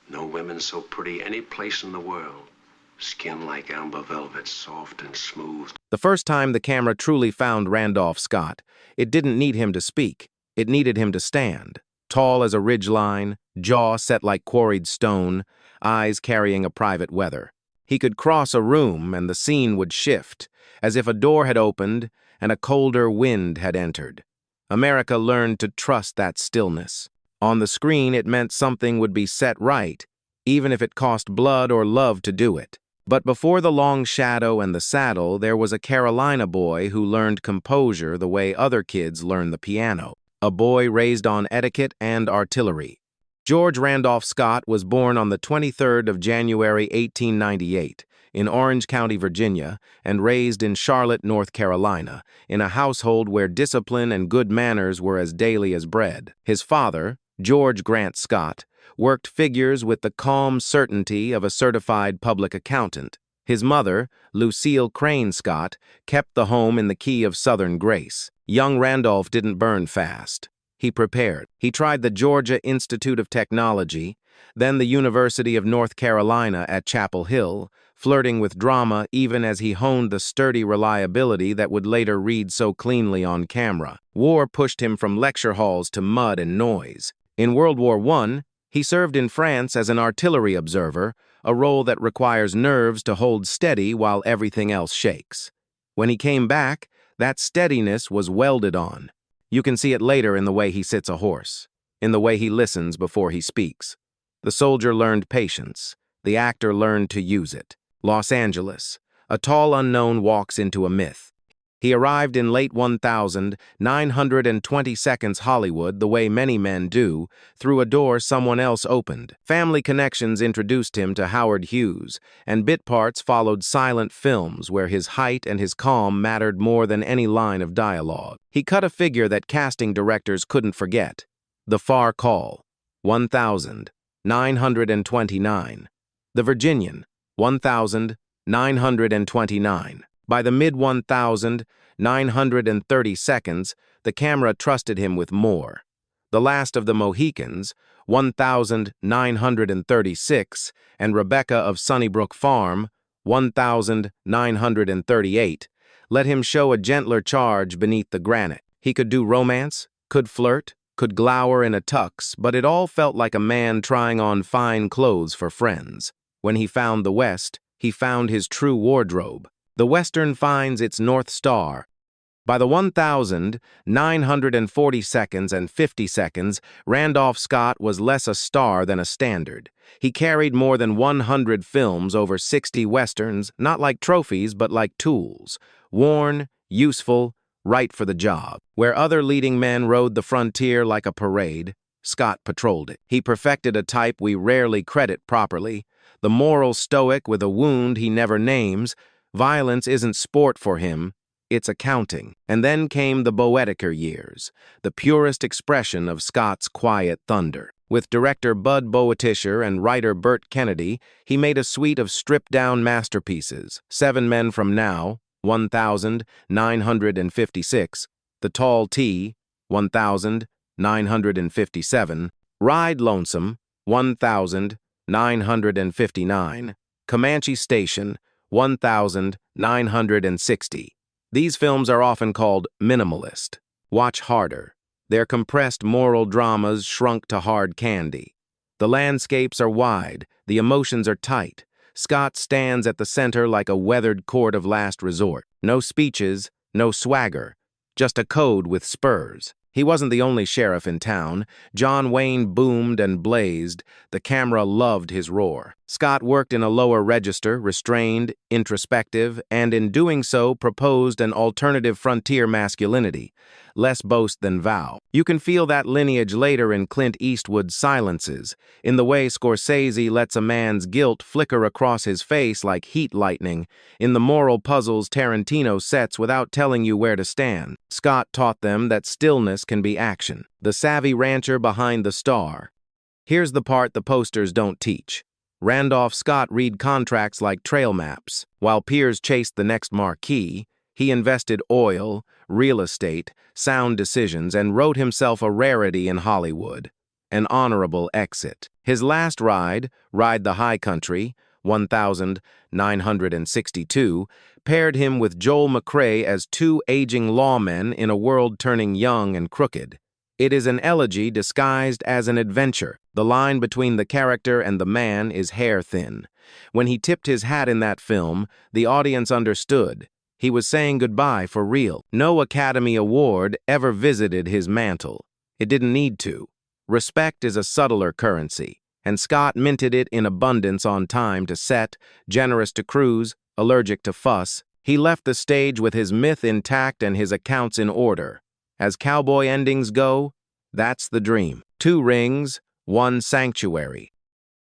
No women so pretty any place in the world. Skin like amber velvet, soft and smooth. The first time the camera truly found Randolph Scott, it didn't need him to speak. It needed him to stand. Tall as a ridgeline, jaw set like quarried stone, eyes carrying a private weather. He could cross a room and the scene would shift, as if a door had opened and a colder wind had entered. America learned to trust that stillness. On the screen, it meant something would be set right, even if it cost blood or love to do it. But before the long shadow and the saddle, there was a Carolina boy who learned composure the way other kids learn the piano. A boy raised on etiquette and artillery. George Randolph Scott was born on the 23rd of January, 1898, in Orange County, Virginia, and raised in Charlotte, North Carolina, in a household where discipline and good manners were as daily as bread. His father, George Grant Scott, worked figures with the calm certainty of a certified public accountant. His mother, Lucille Crane Scott, kept the home in the key of Southern grace. Young Randolph didn't burn fast. He prepared. He tried the Georgia Institute of Technology, then the University of North Carolina at Chapel Hill, flirting with drama even as he honed the sturdy reliability that would later read so cleanly on camera. War pushed him from lecture halls to mud and noise. In World War I, he served in France as an artillery observer, a role that requires nerves to hold steady while everything else shakes. When he came back, that steadiness was welded on. You can see it later in the way he sits a horse, in the way he listens before he speaks. The soldier learned patience. The actor learned to use it. Los Angeles. A tall unknown walks into a myth. He arrived in late 1920 Hollywood the way many men do, through a door someone else opened. Family connections introduced him to Howard Hughes, and bit parts followed silent films where his height and his calm mattered more than any line of dialogue. He cut a figure that casting directors couldn't forget. The Far Call, 1929. The Virginian, 1929. By the mid-1930s, the camera trusted him with more. The Last of the Mohicans, 1936, and Rebecca of Sunnybrook Farm, 1938, let him show a gentler charge beneath the granite. He could do romance, could flirt, could glower in a tux, but it all felt like a man trying on fine clothes for friends. When he found the West, he found his true wardrobe. The Western finds its North Star. By the 1940s and 50 seconds, Randolph Scott was less a star than a standard. He carried more than 100 films over 60 Westerns, not like trophies but like tools. Worn, useful, right for the job. Where other leading men rode the frontier like a parade, Scott patrolled it. He perfected a type we rarely credit properly. The moral stoic with a wound he never names. Violence isn't sport for him, it's accounting. And then came the Boetiker years, the purest expression of Scott's quiet thunder. With director Bud Boetischer and writer Burt Kennedy, he made a suite of stripped-down masterpieces: 7 Men from Now, 1956, The Tall T, 1957, Ride Lonesome, 1959, Comanche Station, 1960. These films are often called minimalist. Watch harder. They're compressed moral dramas shrunk to hard candy. The landscapes are wide, the emotions are tight. Scott stands at the center like a weathered court of last resort. No speeches, no swagger, just a code with spurs. He wasn't the only sheriff in town. John Wayne boomed and blazed. The camera loved his roar. Scott worked in a lower register, restrained, introspective, and in doing so proposed an alternative frontier masculinity, less boast than vow. You can feel that lineage later in Clint Eastwood's Silences, in the way Scorsese lets a man's guilt flicker across his face like heat lightning, in the moral puzzles Tarantino sets without telling you where to stand. Scott taught them that stillness can be action. The savvy rancher behind the star. Here's the part the posters don't teach. Randolph Scott read contracts like trail maps. While peers chased the next marquee, he invested oil, real estate, sound decisions, and wrote himself a rarity in Hollywood. an honorable exit. His last ride, Ride the High Country, 1962, paired him with Joel McCrea as two aging lawmen in a world turning young and crooked. It is an elegy disguised as an adventure. The line between the character and the man is hair-thin. When he tipped his hat in that film, the audience understood. He was saying goodbye for real. No Academy Award ever visited his mantle. It didn't need to. Respect is a subtler currency, and Scott minted it in abundance on time to set, generous to crews, allergic to fuss. He left the stage with his myth intact and his accounts in order. As cowboy endings go, that's the dream. 2 rings, 1 sanctuary.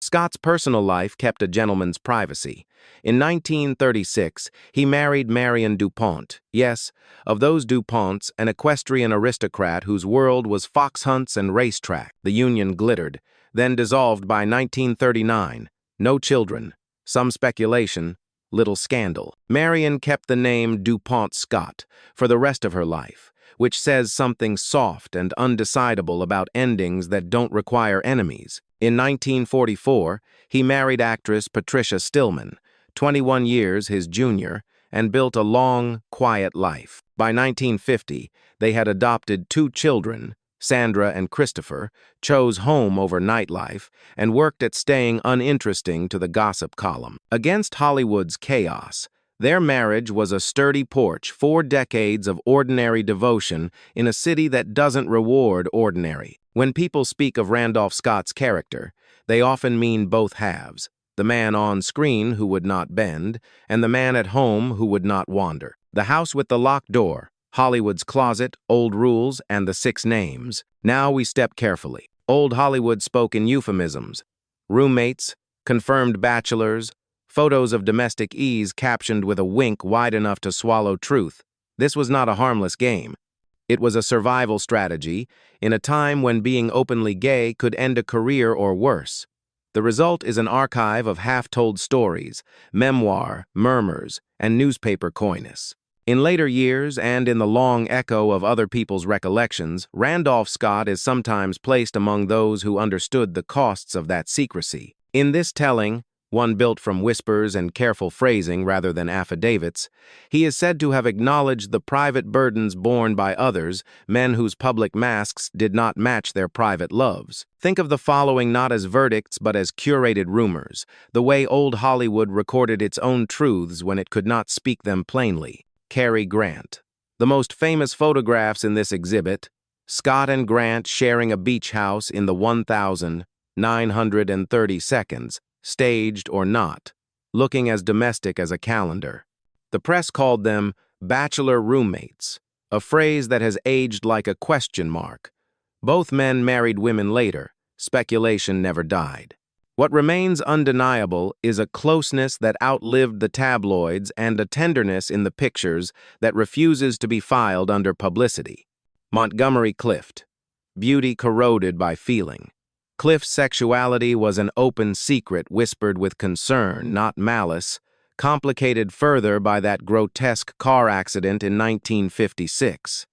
Scott's personal life kept a gentleman's privacy. In 1936, he married Marion DuPont. Yes, of those DuPonts, an equestrian aristocrat whose world was fox hunts and racetrack. The union glittered, then dissolved by 1939. No children, some speculation, little scandal. Marion kept the name DuPont Scott for the rest of her life, which says something soft and undecidable about endings that don't require enemies. In 1944, he married actress Patricia Stillman, 21 years his junior, and built a long, quiet life. By 1950, they had adopted 2 children, Sandra and Christopher, chose home over nightlife, and worked at staying uninteresting to the gossip column. Against Hollywood's chaos, their marriage was a sturdy porch, 4 decades of ordinary devotion in a city that doesn't reward ordinary. When people speak of Randolph Scott's character, they often mean both halves, the man on screen who would not bend, and the man at home who would not wander. The House with the Locked Door, Hollywood's Closet, Old Rules, and the 6 Names. Now we step carefully. Old Hollywood spoke in euphemisms. Roommates, confirmed bachelors, photos of domestic ease captioned with a wink wide enough to swallow truth. This was not a harmless game. It was a survival strategy in a time when being openly gay could end a career or worse. The result is an archive of half-told stories, memoir, murmurs, and newspaper coyness. In later years, and in the long echo of other people's recollections, Randolph Scott is sometimes placed among those who understood the costs of that secrecy. In this telling, one built from whispers and careful phrasing rather than affidavits, he is said to have acknowledged the private burdens borne by others, men whose public masks did not match their private loves. Think of the following not as verdicts but as curated rumors, the way old Hollywood recorded its own truths when it could not speak them plainly. Cary Grant. The most famous photographs in this exhibit, Scott and Grant sharing a beach house in the 1,930 seconds, staged or not, looking as domestic as a calendar. The press called them bachelor roommates, a phrase that has aged like a question mark. Both men married women later. Speculation never died. What remains undeniable is a closeness that outlived the tabloids and a tenderness in the pictures that refuses to be filed under publicity. Montgomery Clift. Beauty corroded by feeling. Clift's sexuality was an open secret whispered with concern, not malice, complicated further by that grotesque car accident in 1956.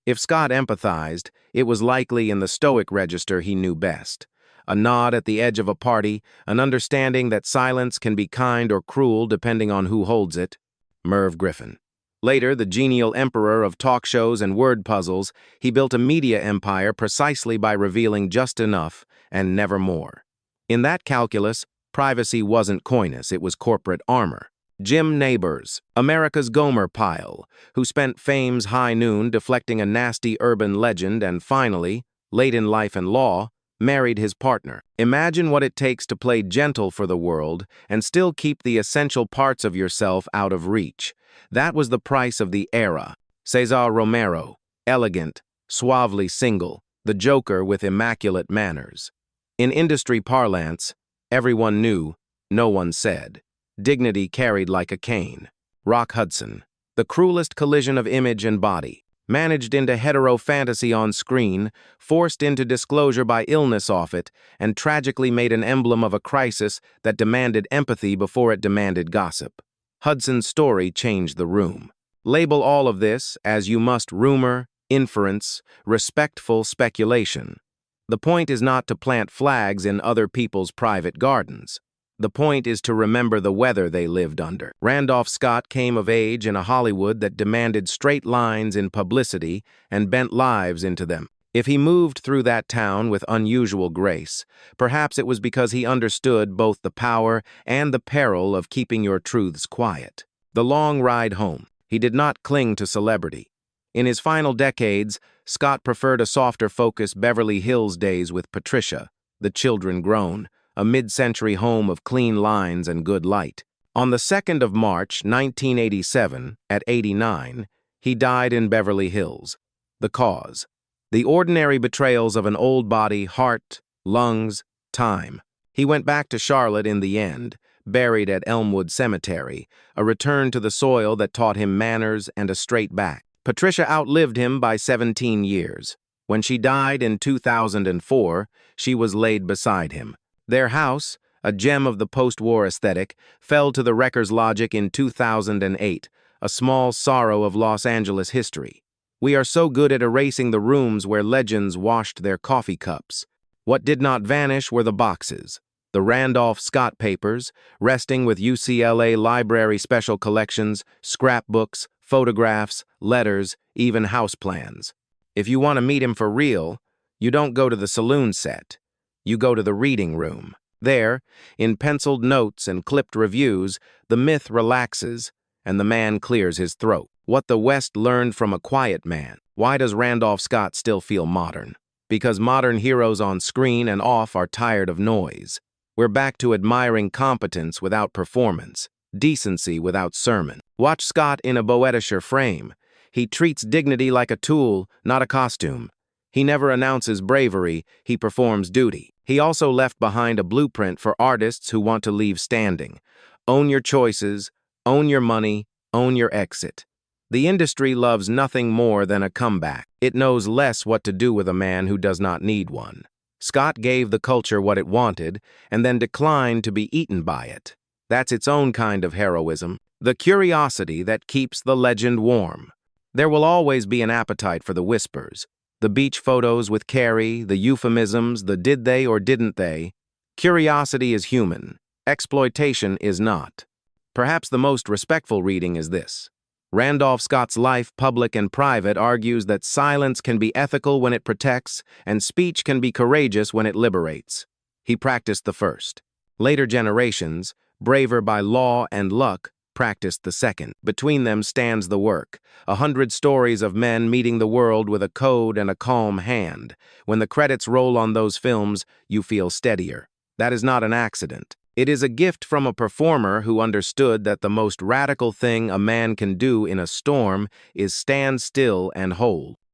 If Scott empathized, it was likely in the stoic register he knew best. A nod at the edge of a party, an understanding that silence can be kind or cruel depending on who holds it. Merv Griffin. Later, the genial emperor of talk shows and word puzzles, he built a media empire precisely by revealing just enough and never more. In that calculus, privacy wasn't coyness, it was corporate armor. Jim Nabors, America's Gomer Pyle, who spent fame's high noon deflecting a nasty urban legend and finally, late in life and law, married his partner. Imagine what it takes to play gentle for the world and still keep the essential parts of yourself out of reach. That was the price of the era. Cesar Romero, elegant, suavely single, the Joker with immaculate manners. In industry parlance, everyone knew, no one said. Dignity carried like a cane. Rock Hudson, the cruelest collision of image and body, managed into hetero fantasy on screen, forced into disclosure by illness off it, and tragically made an emblem of a crisis that demanded empathy before it demanded gossip. Hudson's story changed the room. Label all of this as you must rumor, inference, respectful speculation. The point is not to plant flags in other people's private gardens. The point is to remember the weather they lived under. Randolph Scott came of age in a Hollywood that demanded straight lines in publicity and bent lives into them. If he moved through that town with unusual grace, perhaps it was because he understood both the power and the peril of keeping your truths quiet. The long ride home. He did not cling to celebrity. In his final decades, Scott preferred a softer focus Beverly Hills days with Patricia, the children grown, a mid-century home of clean lines and good light. On the 2nd of March, 1987, at 89, he died in Beverly Hills. The cause: the ordinary betrayals of an old body, heart, lungs, time. He went back to Charlotte in the end, buried at Elmwood Cemetery, a return to the soil that taught him manners and a straight back. Patricia outlived him by 17 years. When she died in 2004, she was laid beside him. Their house, a gem of the post-war aesthetic, fell to the wrecker's logic in 2008, a small sorrow of Los Angeles history. We are so good at erasing the rooms where legends washed their coffee cups. What did not vanish were the boxes. The Randolph Scott papers, resting with UCLA Library special collections, scrapbooks, photographs, letters, even house plans. If you want to meet him for real, you don't go to the saloon set. You go to the reading room. There, in penciled notes and clipped reviews, the myth relaxes and the man clears his throat. What the West learned from a quiet man. Why does Randolph Scott still feel modern? Because modern heroes on screen and off are tired of noise. We're back to admiring competence without performance, decency without sermon. Watch Scott in a Boetischer frame. He treats dignity like a tool, not a costume. He never announces bravery, he performs duty. He also left behind a blueprint for artists who want to leave standing. Own your choices, own your money, own your exit. The industry loves nothing more than a comeback. It knows less what to do with a man who does not need one. Scott gave the culture what it wanted and then declined to be eaten by it. That's its own kind of heroism, the curiosity that keeps the legend warm. There will always be an appetite for the whispers, the beach photos with Carrie, the euphemisms, the did they or didn't they. Curiosity is human. Exploitation is not. Perhaps the most respectful reading is this. Randolph Scott's life, public and private, argues that silence can be ethical when it protects, and speech can be courageous when it liberates. He practiced the first. Later generations, braver by law and luck, practiced the second. Between them stands the work, 100 stories of men meeting the world with a code and a calm hand. When the credits roll on those films, you feel steadier. That is not an accident. It is a gift from a performer who understood that the most radical thing a man can do in a storm is stand still and hold.